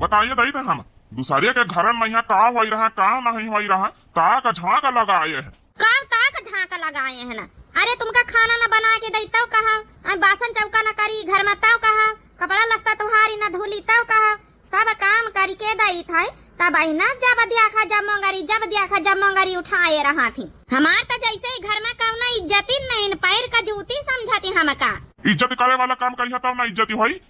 बताइए दई थे हम दूसरे के घर में यहाँ का हो रहा का नहीं हो रहा का झाँक लगाए है का झाँका लगाए है ना। अरे तुमका खाना न बना के दई तब कहा, बासन चौका न करी घर में तब कहा, कपड़ा लस्ता तुम्हारी न धुली तब कहा, सब काम करी के दई था तब ना जब दिया जब मंगरी उठाए रहा थी। हमार तो जैसे घर में कौना इज्जती नहीं पैर का जूती समझती हमका। इज्जत करे वाला काम करिया तब ना इज्जती हुई।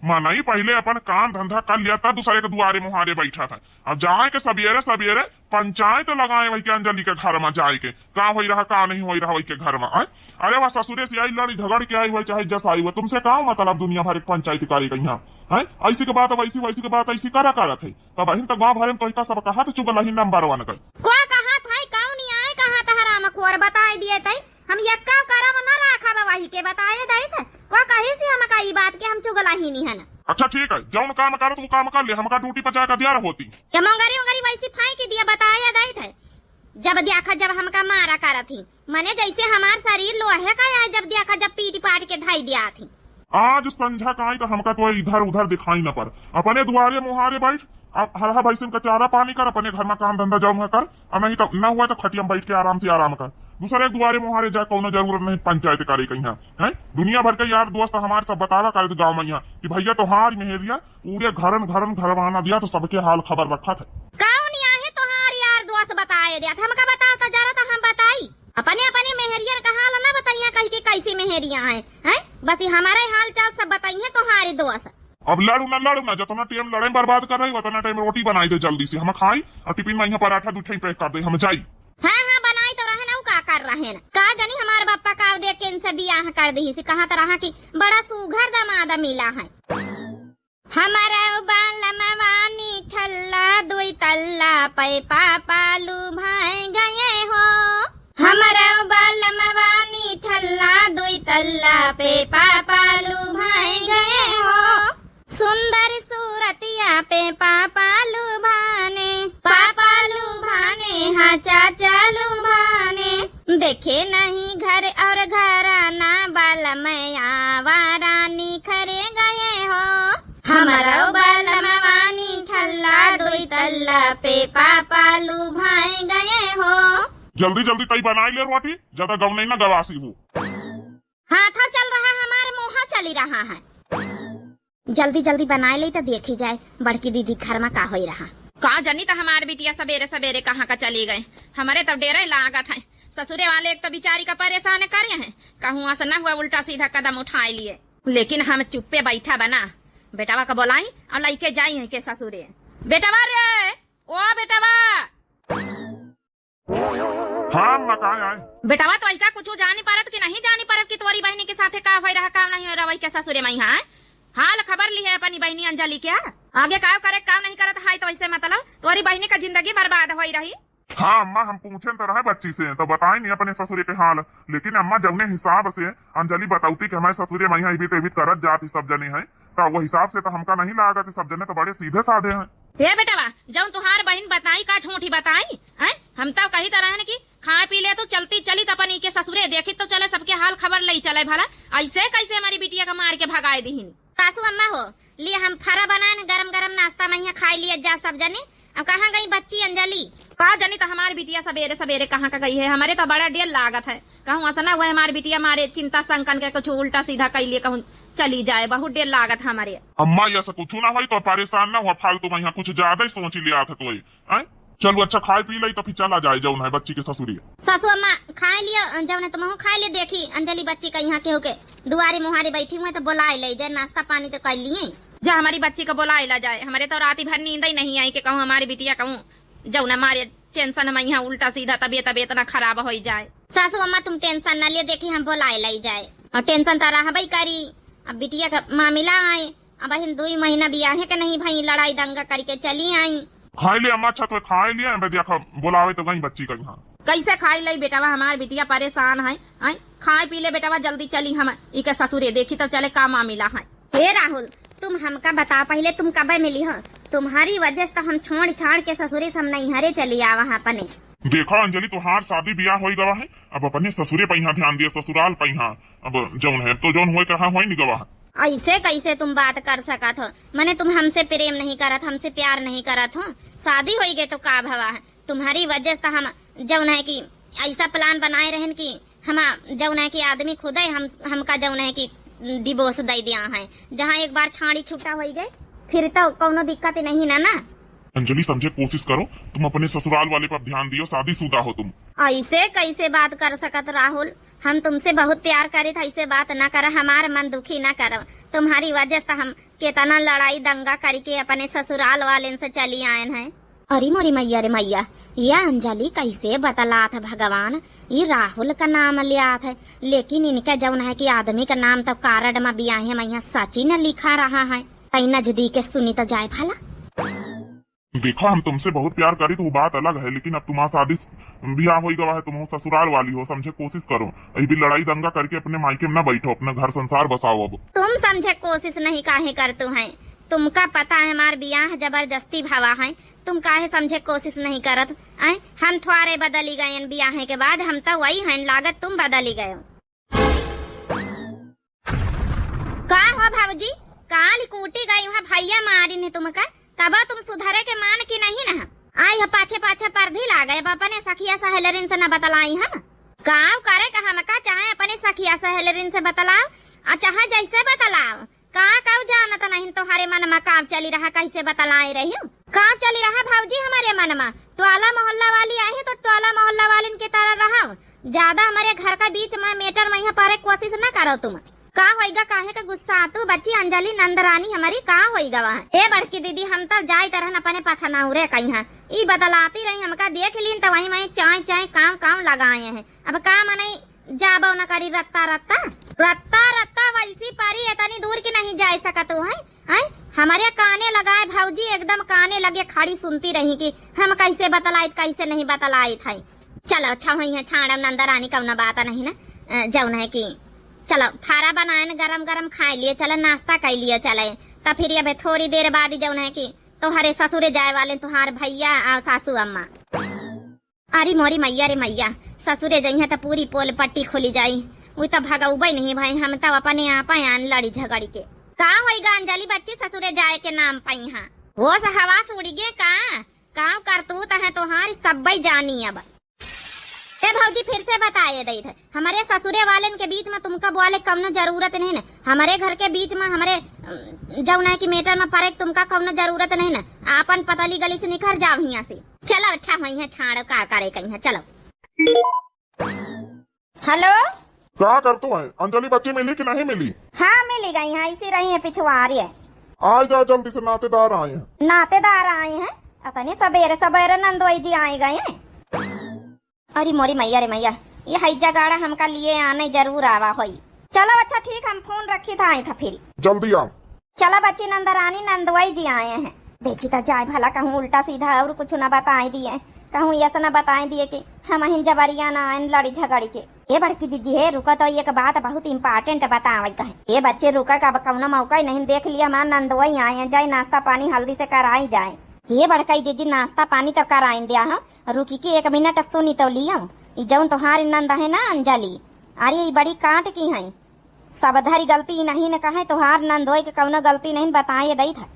मानाई पहले अपन काम धंधा कर लिया था दूसरे के दुआरे मुहारे बैठा था। अब जाए के सवेरे पंचायत लगाए वही के अंजलि के घर में जाए के का हो रहा का नहीं हो रहा वही के घर में। अरे वह ससुरे से आई लड़ी झगड़ के आई हुई चाहे जस आई हुई तुमसे का मतलब दुनिया भर एक पंचायत करी गई यहाँ है ऐसी के बात वैसी के बात ऐसी करा थे तब अहिन तक गाँव भरे में तो सब कहा चुगल ही नंबर 1 कर कहा था कौन आए कहा तहरा मखोर बताए दिए थे हम यक्का करम न रखा वही के बताए दई थे को कही से हमका ई बात के हम चुगला ही नहीं है ना। अच्छा ठीक है जौन काम करो तुम काम कर ले हमका ड्यूटी पचा का दिया होती या मंगरी वैसी फाई दिया बताया दई थे जब हमका मारा करा थी मने जैसे हमार शरीर लोहे का है जब पीट पाट के धाई दिया थी। आज संझा का आई तो हमका तो इधर उधर दिखाई न पड़ अपने दुआरे मुहारे बैठ अब हरा भैंसिन का चारा पानी कर अपने घर में काम धंधा जाऊंगा कर और नहीं तो न हुआ तो खटिया बैठ के आराम कर दूसरे दुआरे मुहारे जाए कोनो जरूरत नहीं पंचायत करे कहीं है दुनिया भर के यार दोस्त हमारे सब बतावा करे गाँव में यहाँ कि भैया तोहार मेहरिया पूरे घर बना दिया तो सबके हाल खबर रखा था कौन है तोहार यार दोस्त बताए दिया हमका बताता जरा तो हम बताई अपने मेहरिया का हाल न बताइए कहीं के कैसी मेहरिया है बस हमारे हाल चाल सब बताइए तोहारी दोस्त। अब लड़ू ना जितना टाइम लड़ाई बर्बाद कर रही उतना टाइम रोटी बनाई दे जल्दी से हम खाई और टिफिन में यहाँ पराठा दूठे पैक कर दे हम जाई। हाँ बनाई तो रहे ना का कर रहे ना का जानी हमारे बापा का देख के इनसे बियाह कर दी से कहा तो रहा कि बड़ा सुघर दमाद मिला है। हमारा बालमवानी ठल्ला दुई तल्ला पे पापालू भाई गए हो हमारा बालमवानी ठल्ला दुई तल्ला पे पापालू भाई गए हो सुंदर सूरतिया पे पापालू भाने हाँ चाचा लुभाने देखे नहीं घर और घराना बालमया वारानी खरे गए हो हमारा बालमवानी ठल्ला दुई तल्ला पे पापालू भाई गए हो। जल्दी तई बनाई ले रोटी ज्यादा गव नहीं ना गवासी हूँ। हाथा चल रहा हमारे मुँह चली रहा है जल्दी बनाए ले तो देखी जाए बड़की दीदी घर में का हो रहा का जनी तो हमारे बिटिया सवेरे कहाँ का चली गए हमारे तब डेरा लागत है ससुरे वाले एक तो बिचारी का परेशान करे हैं कहूँ से न हुआ उल्टा सीधा कदम उठाए लिए लेकिन हम चुप्पे बैठा बना बेटावा का बोलाई और लइके जाई है के ससुरे बेटावा रे ओ बेटावा हाँ मकान आए बेटावा तो ऐसा कुछ जानी पारत कि नहीं जानी पारत कि तुम्हारी बहनी के साथे का हो रहा काम नहीं हो रहा वही के ससुरे में यहाँ हाल खबर ली है अपनी बहनी अंजलि क्या आगे का करे काम नहीं करत है तो ऐसे मतलब तुम्हारी बहनी का जिंदगी बर्बाद हो रही। हाँ अम्मा हम पूछे तो रहे बच्ची से तो बताए नहीं अपने ससुरे के हाल लेकिन अम्मा जौने हिसाब से अंजलि बताऊती कि हमारे ससुरे में यहाँ भी करत जाती सब जने है तो वो हिसाब से तो हमका नहीं लागत सब जने तो बड़े सीधे साधे हैं। हे बेटावा जब तुम्हार बहन बताई का झूठी बताई है हम तो कही तरह की खा पी ले तो चलती चली तो अपनी के ससुरे देखी तो चले सबके हाल खबर ले चले भला ऐसे कैसे हमारी बिटिया का मार के भगाए दी कासू अम्मा हो लिए हम फरा बनाए गरम नाश्ता में यहाँ खाई लिए जा सब जने अब कहाँ गई बच्ची अंजलि का जनी तो हमारी बिटिया सवेरे कहाँ का गई है हमारे तो बड़ा डेर लागत है कहूँ ऐसा ना हुआ हमारी बिटिया मारे चिंता संकन के कुछ उल्टा सीधा कर लिए कहूँ चली जाए बहुत डेर लागत हमारे। अम्मा ऐसा कुछ ना हुई तो परेशान ना हुआ फालतू में यहाँ कुछ ज्यादा ही सोच लिया था तो चलो अच्छा खाए पी ली तो फिर चला जाए जौन है बच्ची के ससुरी सासू अम्मा खाए लिया जौन है तुम खाए ले देखी अंजलि बच्ची का यहाँ के होके दुआरे मुहारे बैठी हुए तो बुलाए ले जाए नाश्ता पानी तो कर लिए जो हमारी बच्ची को बुलाए ला जाए हमारे तो रात भर नींद ही नहीं आई कि कहूँ हमारी बिटिया कहूँ जौन हमारे टेंशन में यहाँ उल्टा सीधा तबियत ना खराब हो जाए। सासू अम्मा तुम टेंशन न लिए देखी हम बुलाए लाई जाए और टेंशन तो रहा करी अब बिटिया का मामला आए अब 2 महीना बियाहे के नहीं भाई लड़ाई दंगा करके चली आई खाई लिया अम्मा अच्छा तो खाए लिया देखा बुलावे तो गई बच्ची का यहाँ कैसे खाई ली बेटावा हमारी बिटिया परेशान है खाए पी ले बेटावा जल्दी चली हम इके ससुरे देखी तो चले का मामला है। हे राहुल तुम हमका बता पहले तुम कब मिली हो तुम्हारी वजह से हम छोड़ छाड़ के ससुरे से हम नहीं हरे चली आ वहाँ अपने देखो अंजलि तुहार शादी ब्याह हो गवा है अब अपने ससुरे पे यहाँ ध्यान दिया ससुराल पे यहाँ अब जौन है तो जौन हुए कहा हुई नहीं गवा है ऐसे कैसे तुम बात कर सकत हो? मने तुम हमसे प्रेम नहीं करत, हमसे प्यार नहीं करत हो? शादी हो गई तो का भवा है? तुम्हारी वजह से हम जौन है कि ऐसा प्लान बनाए रहन कि हम जौन है कि आदमी खुद ही हमका जौन है कि डिवोर्स दे दिया है। जहाँ एक बार छाड़ी छुट्टा हो गए फिर तो कोनो दिक्कत नहीं ना। अंजलि समझे कोशिश करो, तुम अपने ससुराल वाले पर ध्यान दियो, शादीशुदा हो तुम। ऐसे कैसे बात कर सकत राहुल? हम तुमसे बहुत प्यार करे थे, ऐसे बात न कर, हमार मन दुखी न करो। तुम्हारी वजह से हम कितना लड़ाई दंगा करके अपने ससुराल वाले से चली आए हैं। अरे मोरी मैया रे मैया, ये अंजलि कैसे बतलात है भगवान? ये राहुल का नाम लियात है, लेकिन इनका जौन है कि आदमी का नाम तो कार्ड में बियाहे में सची न लिखा रहा है। कहीं नजदीक सुनी तो जाए भला। देखो हम तुमसे बहुत प्यार करी तो वो बात अलग है, लेकिन अब तुम्हारा शादी ब्याह हो गवा है, तुम ससुराल वाली हो, समझे कोशिश करो। अभी भी लड़ाई दंगा करके अपने मायके में न बैठो, अपना घर संसार बसाओ। अब तुम समझे कोशिश नहीं काहे करतु है? तुमका पता है हमार बियाह जबरदस्ती भावा है, तुम काहे समझे कोशिश नहीं करत? आए हम थोड़े बदली गए बियाह के बाद, हम तो वही हैं, लागत तुम बदली गए। का हो भाऊजी, काल कूटी गई वहाँ भैया मारी ने तुमका, तब तुम सुधरे के मान की नहीं ना? आई पाछे पाछे पर्दी ला गए, अपने सखिया सहेलरिन से न बतलाई है ना? काव करे का हम का चाहे अपने सखिया सहेलरिन से बतलाओ, चाहे जैसे बतलाओ। का जानत नहीं तुम्हारे मन में काम चली रहा, कैसे बतलाए रही हूँ? काम चली रहा भाऊजी हमारे मन में? टोला मोहल्ला वाली आई है तो टोला मोहल्ला वाली की तरह रहा, ज्यादा हमारे घर का बीच में मेटर में यहाँ पर कोशिश न करो। तुम का होइगा? काहे का गुस्सा तू? बच्ची अंजलि नंदरानी हमारी का होइगा वहाँ? ए बड़की दीदी, हम तो जाए तरह अपने पथना उरे कहीं ई बदलाती रही, हमका देख लीन तो वही मैं चाय चाय काम काम लगाए हैं। अब का मने जाबो न करी रत्ता रत्ता रत्ता रत्ता वैसी पारी इतनी दूर की नहीं जा सकत है। हमारे काने लगाए भाऊजी, एकदम काने लगे, खड़ी सुनती रही कि हम कैसे बतलाए कैसे नहीं बतलाए थे। चलो अच्छा हुई है, छाड़म नंदरानी कौन बात नहीं ना, जौन है कि चलो फारा बनाए न गरम गरम खाए लिए, चलो नाश्ता कर लिए चले। तब फिर अब थोड़ी देर बाद जौन है कि तुम्हारे ससुरे जाए वाले तुम्हारे भैया और सासू अम्मा। अरे मोरी मैया रे मैया, ससुरे जाइए तो पूरी पोल पट्टी खोली जाई, वो तो भगउबे नहीं भाई, हम तो अपने आप आन लड़ी झगड़ी के। का होइगा अंजलि बच्ची ससुरे जाए के नाम पाई हाँ? वो हवा उड़ी गे का करतूत है तुम्हारी सब जानी। अब ए भौजी फिर से बताए दई थे, हमारे ससुरे वाले के बीच में तुमका बोले कौनो जरूरत नहीं ना, हमारे घर के बीच में हमारे जौन है कि मेटर में परे तुमका कौनो जरूरत नहीं ना, आपन पतली गली से निकल जाओ यहाँ से। चलो अच्छा हुई है, छाड़ो का करे कहीं। चलो हेलो, क्या करते है? अंजलि बच्ची मिली कि नहीं मिली? हाँ मिली गई है, इसी रही है, पिछवा रही है। आ जाओ जल्दी से, नातेदार आए हैं। नातेदार आए हैं? अपने सवेरे सवेरे नंदोई जी आए गए हैं। अरे मोरी मैया रे मैया, ये हैजा गाड़ा हमका लिए आने जरूर आवा होई। चलो अच्छा ठीक, हम फोन रखी था, आई था फिर। जल्दी आओ। चला बच्ची नंदरानी नंदवाई जी आए हैं, देखी तो जाए भला कहूँ उल्टा सीधा और कुछ न बताए दिए, कहूँ ऐसा न बताए दिए कि हम हिन जबरिया न आए लड़ी झगड़ी के। ये बड़की दीदी है रुका, तो एक बात बहुत इम्पोर्टेंट बतावे का है। ये बच्चे रुका का कौनो मौका ही नहीं, देख लिया हमारा नंदवाई आए हैं, जाए नाश्ता पानी हल्दी से कराई जाए। ये बड़का जीजी नाश्ता पानी तो कराई दिया है, रुकी की 1 मिनट सुनी तो लिया। जौन तुम्हारी नंद है ना अंजलि, अरे ये बड़ी काट की है, सबधारी गलती नहीं न कहे, तुहार नंद हो के कौनो गलती नहीं बताए दई था।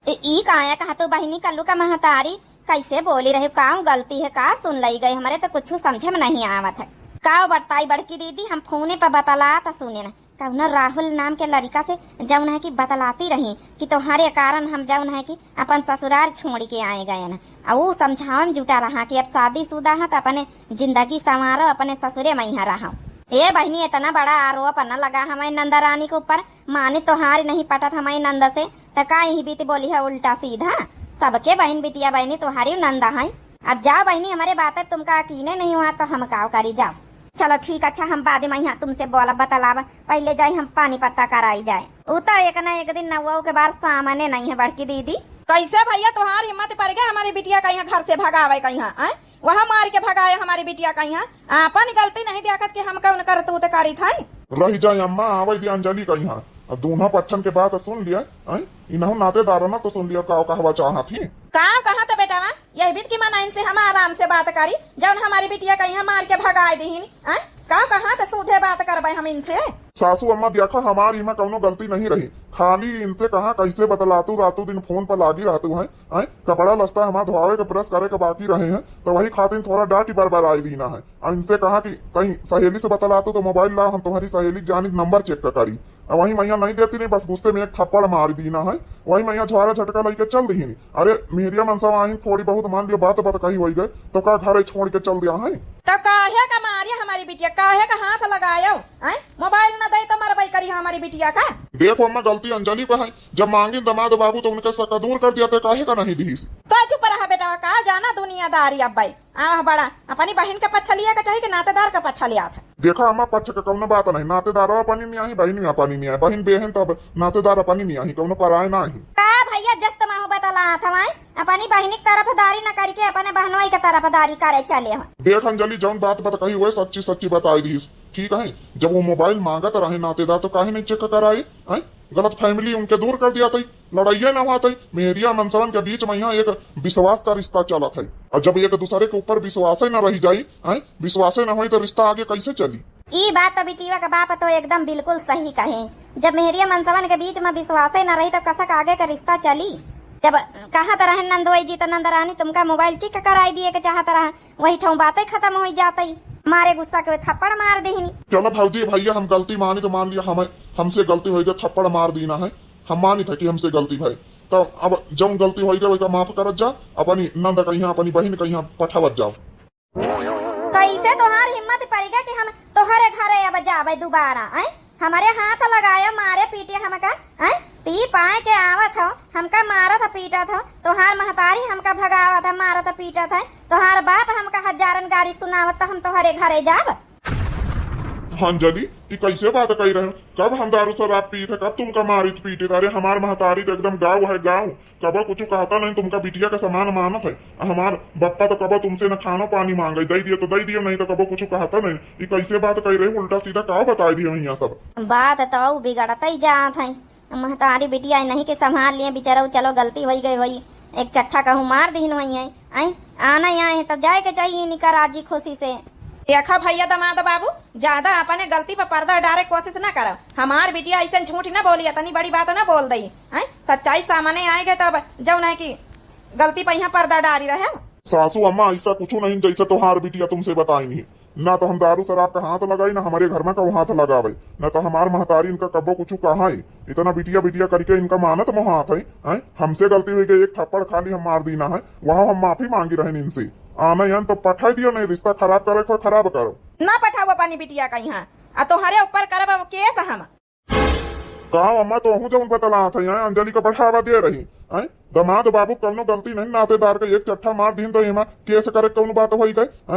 ई काया कहा तो बहिनी कल्लू का महतारी कैसे बोली रहे, का गलती है का सुन ली गई, हमारे तो कुछ समझे में नहीं आवत है। का बताई बड़की दीदी, हम फोने पर बतला तो सुने न, कौन राहुल नाम के लड़का से जौन है कि बतलाती रही कि तुम्हारे कारण हम जौन है कि अपन ससुराल छोड़ के आए गए न, और वो समझावे में जुटा रहा कि अब शादीशुदा है तो अपने जिंदगी संवारो, अपने ससुरे में यहाँ रहा। ए बहनी इतना बड़ा आरोप न लगा हमारी नंदरानी के ऊपर, माने तोहार नहीं पटत हमारी नंद से, तो का यही बीती बोली है उल्टा सीधा। सबके बहन बिटिया बहनी तुम्हारी नंदा है। अब जाओ बहनी, हमारे बात तुमका यकीन नहीं हुआ तो हम का करी, जाओ। चलो ठीक, अच्छा हम बाद में यहाँ तुमसे बोला बतलावा, पहले जाए हम पानी पत्ता कराई जाए। उतर एक न एक दिन नौवा के बाद सामने नहीं है बड़की दीदी। कैसे भैया तुम्हारी हिम्मत पड़ गया हमारी बिटिया का यहाँ घर से भगावे कहीं, वहाँ मार के भगाए हमारी बिटिया का यहाँ, अपन गलती नहीं देखत कि हम कौन कर तू करी था। रही जाए अम्मा, आवे दी अंजलि का यहाँ, अब दोनों पक्षन के बात सुन लिया, इन्हों नातेदारों ना तो सुन लिया का कहवा चाहा थी। काम कहा तो बेटा यही बीत की मना इनसे हम आराम से बात करी, जब हमारी बिटिया का यहाँ मार के भगाए दी, का कहा तो सूधे बात करवाए हम इनसे। सासू अम्मा देखा हमारी में कौनो गलती नहीं रही, खाली इनसे कहा कैसे बतलातू रातों दिन फोन पर लागी रहतू है, कपड़ा लस्ता हमारा धोवे के प्रेस करे के बाकी रहे हैं तो वही खातिर थोड़ा डांट बार आई लीना है। और इनसे कहा कि कहीं सहेली से बतलातू तो मोबाइल लाओ, हम तुम्हारी सहेली जानी नंबर चेक करी। वही मैया नहीं देती नहीं, बस गुस्से में एक थप्पड़ मार दीना है। वही मैया झोरा झटका लेके चल दी नहीं। अरे मेरिया मनसा आई थोड़ी बहुत मान लिया बात कही हो गए तो का घर छोड़ के चल दिया है। तो काहे का मारिया हमारी बिटिया, काहे का हाथ लगाया मोबाइल न दे तो मरबई करी हमारी बिटिया का। देखो अम्मा गलती अंजलि पे है, जब मांगी दमाद बाबू तो उनके शक दूर कर दिया, काहे का नहीं दी। तो चुप रहा बेटा, कहा जाना दुनियादारी अब भाई आ बड़ा अपनी बहन का पच्छा लिया का चाहिए कि नातेदार का पच्छा लिया था। देखा अम्मा पक्ष का कौनो बात नहीं, नातेदार अपनी नहीं आई, बहन अपनी नहीं आई, बहन बेहन तब नातेदार अपनी नहीं आई, कौनो पराय ना आई। का भैया जस्त माहू बतला था अपनी बहनी की तरफदारी न करके अपने बहनोई की तरफदारी करे चले। देख अंजलि जौन बात कही हुए सच्ची सच्ची बताई दी, ठीक है। जब वो मोबाइल मांगत रहे नातेदार तो काहे नहीं चेक कराए, गलत फैमिली उनके दूर कर दिया था, लड़ाइया न हुआ था। मेरिया मनसवन के बीच में यहाँ एक विश्वास का रिश्ता चला था, और जब एक दूसरे के ऊपर विश्वास न रही जाये, विश्वास न हुई तो रिश्ता आगे कैसे चली। ये बात अभी टीवा का बाप तो एकदम बिल्कुल सही कहे। जब मेहरिया मनसवन के बीच में विश्वास न रही तो कसक आगे का रिश्ता चली। जब कहा तरह नंदोई जी तो नंदरानी तुमका मोबाइल चेक कराई दिए के चाहत रहा, वही ठों बातें खत्म हो जाती, मारे गुस्सा के थप्पड़ मार देनी। चलो भाजी भैया हम गलती मानी तो मान लिया, हमें हमसे गलती हो गई, थप्पड़ मार देना है, हम मानी था कि हमसे गलती भाई। तो अब जब गलती हो गई वही माफ करत जा, अपनी नंद कहीं अपनी बहन कहीं पठावत जाओ। कैसे तोहार हिम्मत पड़ेगा कि हम तोहरे घरे अब जावे दोबारा, हमारे हाथ लगाया मारे पीटे हमका, पी पाए के आवत हो हमका मारत पीटत हो, तोहार महतारी हमका भगावत मारत पीटत है, तोहार बाप हमका हजारन गाड़ी सुनावत तो हम तोहरे घरे जाब। अंजलि ये कैसे बात कही रहे, कब हम दारू शराब पी थे, कब तुमका मारित पीटे। अरे हमार महतारी तो एकदम गाँव है गाँव, कबो कुछ कहता नहीं, तुमका बिटिया का समान मानत है। हमार बप्पा तो कबो तुमसे न खाना पानी मांगे, दे दिए तो दे दिए, नहीं तो कबो कुछ कहता नहीं। ये कैसे बात कही रहे, उल्टा सीधा का बता दिया यहाँ सब बात तो बिगड़ता ही जात है। महतारी बिटिया नहीं के संभाल लिए बेचारा, चलो गलती हो गई वही एक चट्ठा कहूँ मार दीन वही है, आना यहाँ है तब जाए के चाहिए निका राजी खुशी से। देखा भैया दमाद बाबू ज्यादा अपने गलती पर पर्दा डाले कोशिश न करो, हमार बिटिया ऐसे झूठ न बोली, इतनी बड़ी बात न बोल दी, सच्चाई सामने आएगा तब जब न की गलती पर यहाँ पर्दा डाली रहे। सासू अम्मा ऐसा कुछ नहीं जैसे तोहार बिटिया तुमसे बताई नहीं, ना तो हम दारू शराब का हाथ लगाई, ना हमारे घर में का हाथ लगावे, न तो हमार महतारी इनका कब्बो कुछ कहा है। इतना बिटिया बिटिया करके इनका मानत मोहात है, हमसे गलती हुई गई, एक थप्पड़ खाली हम मार देना है, वहाँ हम माफी मांगी रहे इनसे। आना यान तो पठा दियो, नहीं रिश्ता खराब करे तो खराब करो ना पठाओ अपनी बिटिया का यहाँ तुम्हारे ऊपर करब केस हम। कहा अम्मा तो हूँ जब बतला था यहाँ अंजलि को बढ़ावा दे रही, दमाद बाबू कौनो गलती नहीं, नातेदार का एक चट्ठा मार दीन तो एमा केस करे कौनो बात हो गई,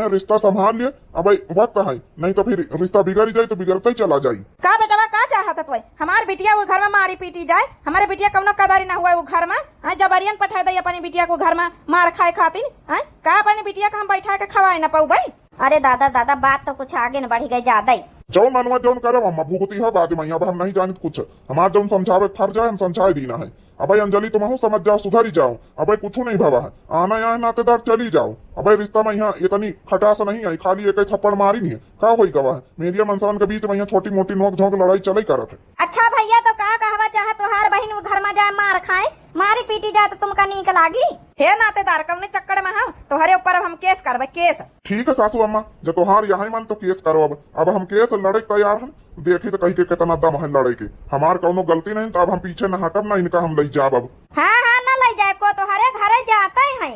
रिश्ता संभाल लिए अब वक्त है, नहीं तो फिर रिश्ता बिगड़ जाए तो बिगड़ता ही चला जाये। का बेटा का चाहत तो हमार बिटिया वो घर में मारी पीटी जाए, हमारे बिटिया कौनो कदारी ना हुआ वो घर में, जबरियन पठा दे अपनी बिटिया को घर में मार खाए खातिर, का अपनी बिटिया का हम बैठा के खवाए न पाऊ भाई। अरे दादा दादा बात तो कुछ आगे न बढ़ गई ज्यादा ही। जौन मनवा जौन करे अम्मा भूगती है बाद में, अब हम नहीं जानित कुछ, हमार जौन समझावे फर्ज है हम समझाए दीना है। अब अंजलि तुम समझ जाओ, सुधर ही जाओ, अब कुछ नहीं भवा है, आना यहाँ नातेदार चली जाओ। अब रिश्ता में यहाँ इतनी खटास नहीं आई, खाली एक थप्पड़ मारी नहीं है, का होई गवा है। मेरिया मनसान के बीच में यहाँ छोटी मोटी नोक झोंक लड़ाई चले करत है। अच्छा भैया तो का कहवा चाहे तोहार बहन वो घर में जाए मार खाए, मारी पीटी जाए तो तुमका नीक लागी। हे नातेदार कौन चक्कर में हम तोहरे ऊपर अब हम केस करबे केस। ठीक है सासू अम्मा जब तोहार यहाँ मन तो केस करो, अब हम केस लड़े तैयार हैं, देखी तो कही के कितना दम है लड़े के, हमार कौनो गलती नहीं तो अब हम पीछे न हटब, ना इनका हम ले जाब। अब हाँ हाँ न ले जाए को तोहरे घरे जाता है,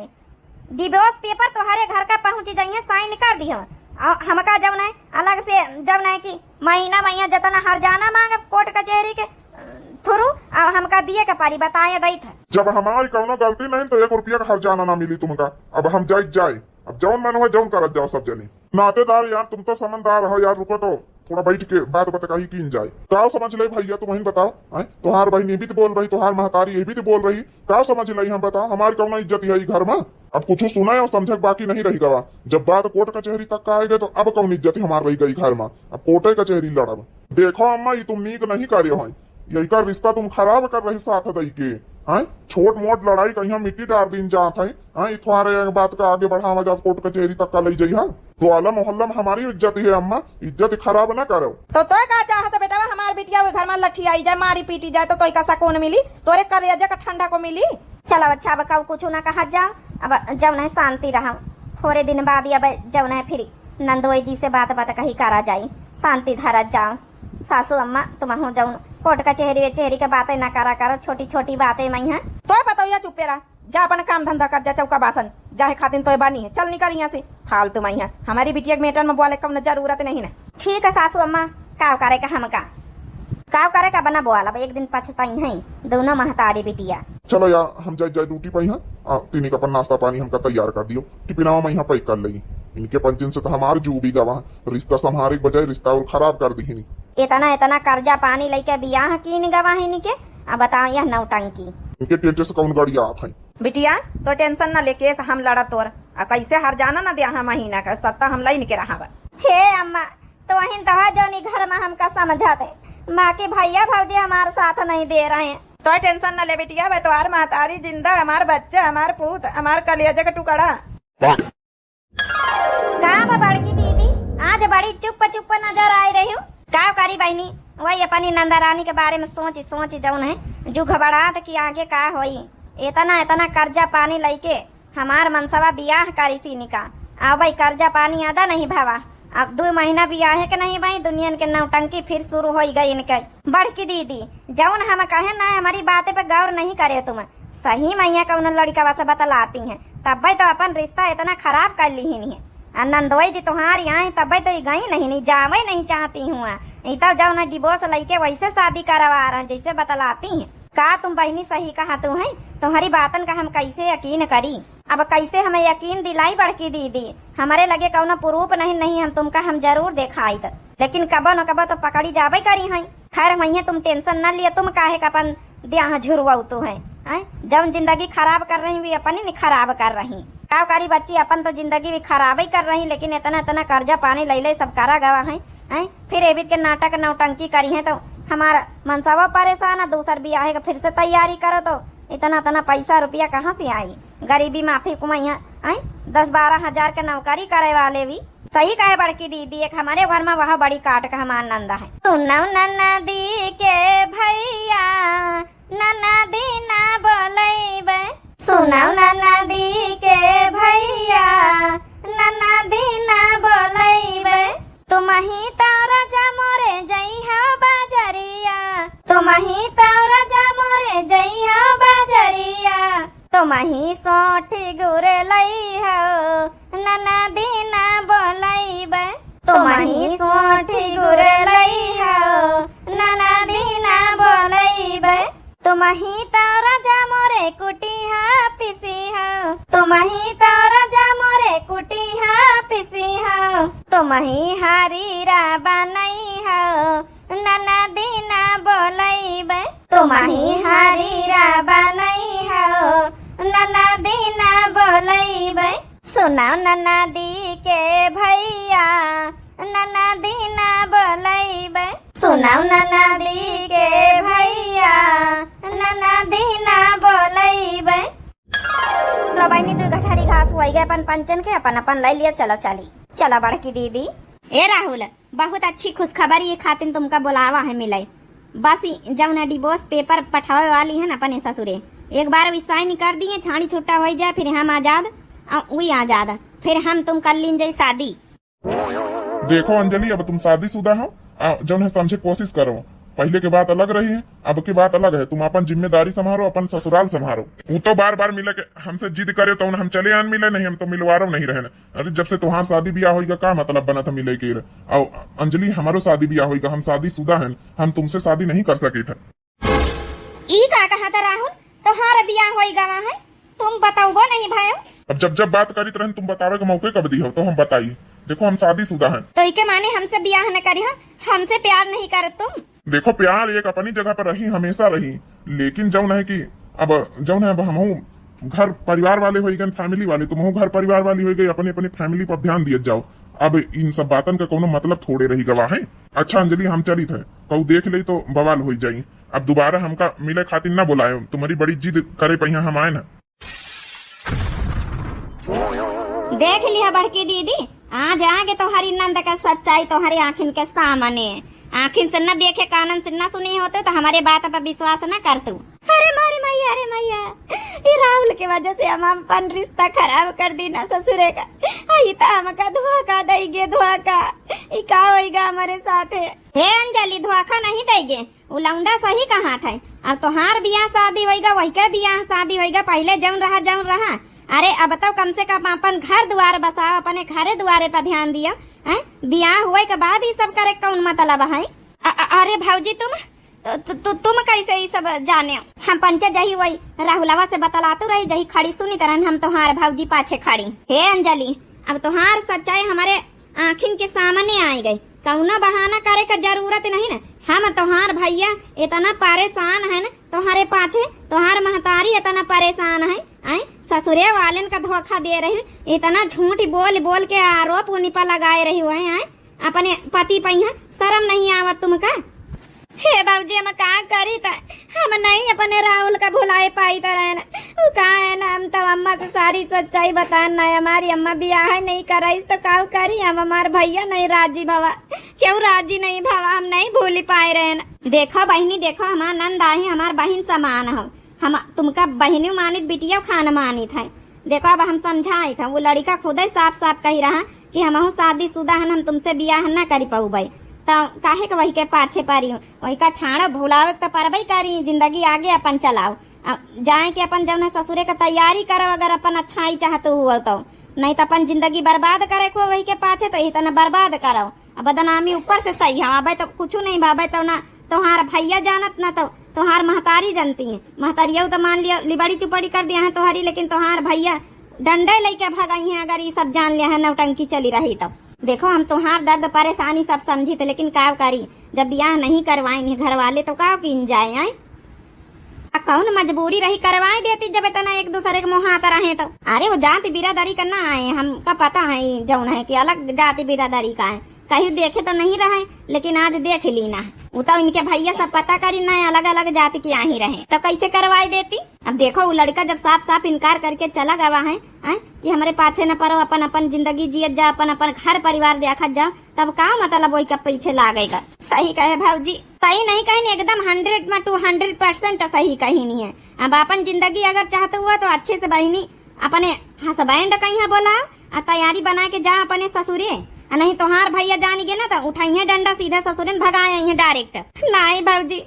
डिवोर्स पेपर तोहरे घर का पहुँच जाइए, साइन कर दियो। हमका जब नहीं अलग से जब नहीं की महीना जितना हर्जाना मांग कोर्ट कचहरी के थ्रू हमका दिए के पारी बताए दी था। जब हमारी कौनो गलती नहीं तो 1 रुपया का हर्जाना ना मिली तुमका, अब हम जाए, अब जौन मन हो जौन करत जाओ सब जनी। नातेदार यार तुम तो समझदार हो यार, रुको तो थोड़ा बैठ के बात कही की जाए। काव समझ ले भैया तुम ही बताओ, तुहार बहन ये भी तो बोल रही, तुहार महतारी ये भी तो बोल रही, काव समझ ले हम बताओ, हमारी कौन इज्जत है घर में। अब कुछ सुना है और समझ बाकी नहीं रही गवा, जब बात कोर्ट कचहरी तक का आएगा तो अब कौन इज्जत हमार रही गई घर में, अब कोर्ट कचहरी लड़ब। देखो अम्मा ये तुम नीक नहीं कार्य हो, यही का रिश्ता तुम खराब कर रही साथ दई के। हैं छोट मोट लड़ाई कहीं मिट्टी डाल दिन जात है। हैं तुम्हारे बात का आगे बढ़ावा जब कोर्ट कचहरी तक का ले जाई है तो आला मोहल्ला में हमारी इज्जत है अम्मा, इज्जत खराब ना करो। तो का चाहत बेटा हमार बिटिया घर में लठी आई जाए मारी पीटी जाए तो का सकून मिली, तोरे कलेजा का ठंडा को मिली। चलो अच्छा अब कहू कुछ ना कहा जाओ, अब जब नहीं शांति रहा थोड़े दिन बाद अब जब नहीं फिर नंदोई जी से बात कही करा जाई, शांति धरा जाओ। सासू अम्मा तुम हो जाऊन कोर्ट कचहरी के बातें ना करा करो, छोटी छोटी बातें मैं है तो बताओ चुप्पे रहा, जा अपन काम धंधा कर, जा चौका बासन जाहे खातिन तो बानी है, चल निकल यहाँ से फालतू मैं है। हमारी बिटिया के मेटर में बोले कम जरूरत नहीं ना। ठीक है सासू अम्मा, काव करे का हम काव करे का बना बोला एक दिन पछताई है दोनों महतारी बिटिया। चलो यार हम जाए ड्यूटी पे हैं, तीनी का नाश्ता पानी हमका तैयार कर दियो, टिफिनावा मैं यहाँ पैक कर ली। इनके पंचन से तो हमारे जू भी गवा, रिश्ता संभारे के बजाय रिश्ता और खराब कर दी। इतना इतना कर्जा पानी लेके बियाह की गवा है इनके। अब बताओ यह नौटंकी इनके टेंटे से कौन गाड़ी आत है। बिटिया तो टेंशन न लेके हम लड़ा तोर कैसे हर जाना न दिया महीना का सत्ता हम लाई के रहा। हे अम्मा तो वही दवा जोनी घर में हमका समझाते, माँ के भैया भौजी हमारे साथ नहीं दे रहे हैं। तो टेंशन न ले बिटिया, मैं तुम्हार महतारी जिंदा, हमार बच्चा, हमार पूत, हमार कलेजा का टुकड़ा। कहाँ बड़की दीदी आज बड़ी चुप चुप नजर आ रही हूँ। का करी बहनी वही अपनी नंदा रानी के बारे में सोच जौन है जो घबराहट की आगे का होई। इतना इतना कर्जा पानी लेके हमार मनसवा बियाह करी सी निका, अब भाई कर्जा पानी आदा नहीं भावा। अब 2 महीना बियाह के नहीं भाई दुनिया के नौटंकी फिर शुरू हो गई इनके। बड़की दीदी जौन हम कहे ना हमारी बातें पे गौर नहीं करे तुम, सही मैया कौन लड़का से बतलाती हैं तब भाई तो अपन रिश्ता इतना खराब कर ली ही है। नंदोई जी तुम्हारी आई तब तो गई नहीं जावे नहीं चाहती हूँ, तब जाओ ना डिवोर्स लेके वैसे शादी करवा रहे जैसे बतलाती हैं। का तुम बहनी सही कहा तू है, तुम्हारी बातन का हम कैसे यकीन करी। अब कैसे हमें यकीन दिलाई बड़की दीदी, हमारे लगे कौन प्रूफ नहीं हम तुमका हम जरूर दिखाई त, लेकिन कबो न कबो तो पकड़ी जावे करी है। खैर वही तुम टेंशन न लिए, तुम काहे का अपन देह झुरवा तू है जब जिंदगी खराब कर रही भी अपन ही खराब कर रही। का करी बच्ची अपन तो जिंदगी भी खराब ही कर रही, लेकिन इतना इतना कर्जा पानी ले सब करा गवा है। फिर एबित के नाटक नौटंकी करी है तो हमारा मनसावा परेशान है, दूसर बियाह का फिर से तैयारी करो तो इतना इतना पैसा रुपया कहाँ से आई। गरीबी माफी कुमैया 10-12 हजार के नौकरी करे वाले भी सही कहे बड़की दीदी। एक हमारे घर में वह बड़ी काट का हमार नंदा है। सुनो ननदी के भैया ननदी ना बोलेबे, सुनो ननदी के भैया ननदी ना बोलेबे। तुम ही तारा जा मोरे जइहा बाजरिया, तुम ही तारा जा मोरे जइहा बाजरिया। तुम ही सोठी गुरे लई हो ननदी ना बोलेबे, तुम ही सोठी गुरे लई हो ननदी ना बोलेबे। तुम ही तारा जा मोरे कुटिया पिसी हो, तुम ही तारा जा मोरे कुटिया पिसी हो। तुम ही हरीरा बनई हो ननदी ना बोलेबे, तुम ही हरीरा बनई हो ननदी ना बोलेबे। सुनाओ ननदी के भैया ननदी ना बोलेबे, सुनाओ ननदी के भैया ननदी ना बोलेबे। लो बहनी तू गठारी घास हुई गए अपन पंचन के अपन ले लिया। चलो चली चला बड़की दीदी। ए राहुल बहुत अच्छी खुशखबरी ये खातिन तुमका बुलावा है मिले। बस जब ना डिवोर्स पेपर पठावे वाली है ना अपने ससुरे, एक बार अभी साइन कर दिए छाड़ी छुट्टा हो जाए फिर हम आजाद वही आजाद, फिर हम तुम कर लीन जाए शादी। देखो अंजलि अब तुम शादीशुदा हो, जो है समझे कोशिश करो। पहले के बात अलग रही है, अब की बात अलग है। तुम अपन जिम्मेदारी संभालो, अपन ससुराल संभालो। वो तो बार बार मिले के हमसे जिद करे तो हम चले आन मिले नहीं, हम तो मिलवारो नहीं रहे। अरे जब से तुम्हार शादी ब्याह होगा का मतलब बना था मिले के। और अंजलि हमारो शादी ब्याह होगा, हम शादीशुदा हैं, हम तुमसे शादी नहीं कर सके थे। ई का कहा था राहुल तुम्हारा ब्याह होगा वहाँ है, तुम बताओ नहीं भाई। अब जब बात करी तो तुम बतावे के मौके कब दी हो, तो हम बताइए। देखो हम शादीशुदा हैं, तो इके माने हमसे ब्याह न करी, हमसे प्यार नहीं करे तुम। देखो प्यार एक अपनी जगह पर रही, हमेशा रही, लेकिन जौन है कि अब जौन है अब हम घर परिवार वाले हो गए, फैमिली वाले, तुम घर परिवार वाली हो गई, अपनी अपनी फैमिली पर ध्यान दिए जाओ। अब इन सब बातन का कोनो मतलब थोड़े रही गवाह है। अच्छा अंजलि हम चली थे, कहू देख ले तो बवाल हो जाई। अब दोबारा हमका मिले खातिर ना बुलाए, तुम्हारी बड़ी जिद करे पहिया हम आए ना। देख लिया बड़की दीदी, आज आगे तुम्हारी नंद का सच्चाई तुम्हारी आँखिन के सामने। आँखिन से न देखे कानन से न सुनी होते तो हमारे बात पर विश्वास न कर तू। अरे मारे मैया, अरे मैया, ये राहुल के वजह से हम अपन रिश्ता खराब कर दी ना ससुरे का। हमका धोखा देगे, धोखा का होगा हमारे साथ। हे अंजलि, धोखा नहीं देगे, वो लौंडा सही कहा था। अब तोहार बियाह शादी होगा, वही का बियाह शादी होगा, पहले जौन रहा। अरे अब बताओ, कम से कम अपन घर द्वार बसाओ, अपने घरे द्वारे पर ध्यान दिया। बियाह हुए के बाद ही सब करे कौन मतलब है? अरे भाऊजी, तुम कैसे ये सब जाने? हम पंचे जही वही राहुलवा से बतलातू रही, जही खड़ी सुनी तरह हम तुम्हारे भाऊजी पाछे खड़ी। हे अंजलि, अब तुम्हार सच्चाई हमारे आँखिन के सामने आई गई, कौना बहाना करे का जरूरत नहीं ना। हम तुम्हार भैया इतना परेशान है ना, तुम्हारे पाछे तुम्हार महतारी इतना परेशान है। ससुरे वालन का धोखा दे रहे हैं, इतना झूठ बोल बोल के आरोप उन्हीं पर लगाए रही हुए हैं। अपने पति पहिया शर्म नहीं आवत तुमका? हे बाबूजी, हम का करी था? हम नहीं अपने राहुल का भुलाए पाई तरह वो कहा है ना, हम तो अम्मा से सारी सच्चाई बताना है। हमारी अम्मा ब्याह नहीं कराई तो का करी हम? हमारे भैया नहीं राजी भवा, क्यों राजी नहीं भवा? हम नहीं भूल पाए रहे ना। देखो बहनी, देखो, हमार नंद आई, हमार बहन समान हो। हम तुमका बहनियों मानित, बिटिया खान मानित है। देखो अब हम समझाई था, वो लड़का खुद ही साफ साफ कही रहा कि हम शादीशुदा हन, हम तुमसे ब्याह न कर पाऊ भाई। तो काहे के वही के पाछे पारी हो, वही का छाड़ भुलावे तो परबई करी, जिंदगी आगे अपन चलाओ। जाए के अपन जब ससुरे का तैयारी करो, अगर अपन अच्छाई चाहते हुआ तो, नहीं तो अपन जिंदगी बर्बाद करे को वही के पाछे, तो इतना बर्बाद करो। अब बदनामी ऊपर से सही है, अब तो कुछ नहीं भावे तो ना तुम्हारा भैया जानत ना तो तुम्हार महतारी जानती है। महतारिया तो मान लिया लिबाड़ी चुपड़ी कर दिया है तुम्हारी, लेकिन तुम्हार भैया डंडे लेके भगाई है। अगर ये सब जान लिया है नौटंकी चली रही तो देखो, हम तुम्हार दर्द परेशानी सब समझी थे, लेकिन का करी, जब ब्याह नहीं करवाएंगे घर वाले तो का किन जाए? कौन मजबूरी रही करवाए देती जब इतना एक दूसरे के मुँह आता रहे तो। अरे वो जाति बिरादरी करना आए, हमका पता है जौन है कि अलग जाति बिरादरी का है, कहीं देखे तो नहीं रहे, लेकिन आज देख ली ना। वो तो इनके भैया सब पता करी ना अलग अलग जाति की ही रहे, तो कैसे करवाई देती? अब देखो, वो लड़का जब साफ साफ इनकार करके चला गवा है कि हमारे पाछे न पड़ो, अपन अपन जिंदगी जियत जा, अपन अपन घर परिवार देखत जा, तब का मतलब वही का पीछे लागेगा। सही कहे भाऊजी, सही नहीं कहीं, एकदम 100 में 200% सही कहीं नहीं है। अब अपन जिंदगी अगर चाहते हुआ तो अच्छे से बहनी अपने हस्बैंड कहीं बोला, तैयारी बना के जा अपने ससुरे, नहीं तो हार भैया जान गए ना तो उठाइए डंडा, सीधे ससुरन भगाए डायरेक्ट। नहीं भाऊजी,